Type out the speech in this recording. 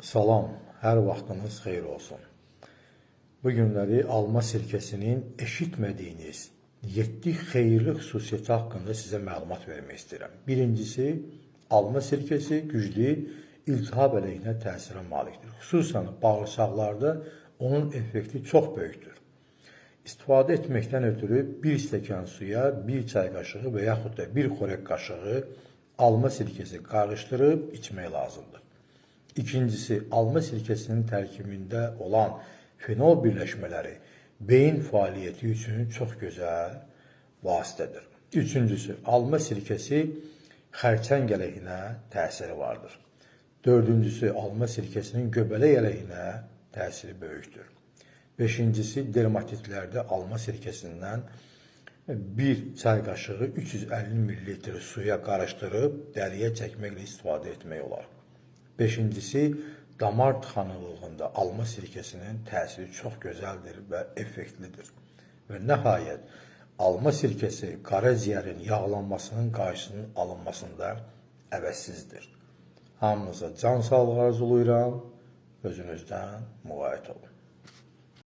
Salam, hər vaxtınız xeyir olsun. Bu günləri alma sirkəsinin eşitmədiyiniz 7 xeyirli xüsusiyyəti haqqında sizə məlumat vermək istəyirəm. Birincisi, alma sirkəsi güclü iltihab əleyhinə təsirə malikdir. Xüsusən bağırsaqlarda onun effekti çox böyükdür. İstifadə etməkdən ötürü 1 stəkan suya 1 çay qaşığı və yaxud da 1 xörək qaşığı alma sirkəsi qarışdırıb içmək lazımdır. İkincisi, alma sirkəsinin tərkibində olan fenol birləşmələri beyin fəaliyyəti üçün çox gözəl vasitədir. Üçüncüsü, alma sirkəsi xərçəng əleyhinə təsiri vardır. Dördüncüsü, alma sirkəsinin göbələk əleyhinə təsiri böyükdür. Beşincisi, dermatitlərdə alma sirkəsindən 1 çay qaşığı 350 ml suya qarışdırıb dəriyə çəkməklə istifadə etmək olar. Beşincisi, damar tıxanıqlığında alma sirkəsinin təsiri çox gözəldir və effektlidir. Və nəhayət, alma sirkəsi qaraciyərin yağlanmasının qarşısının alınmasında əvəzsizdir. Hamınıza can sağlığı arzulayıram, özünüzdən müğayət olun.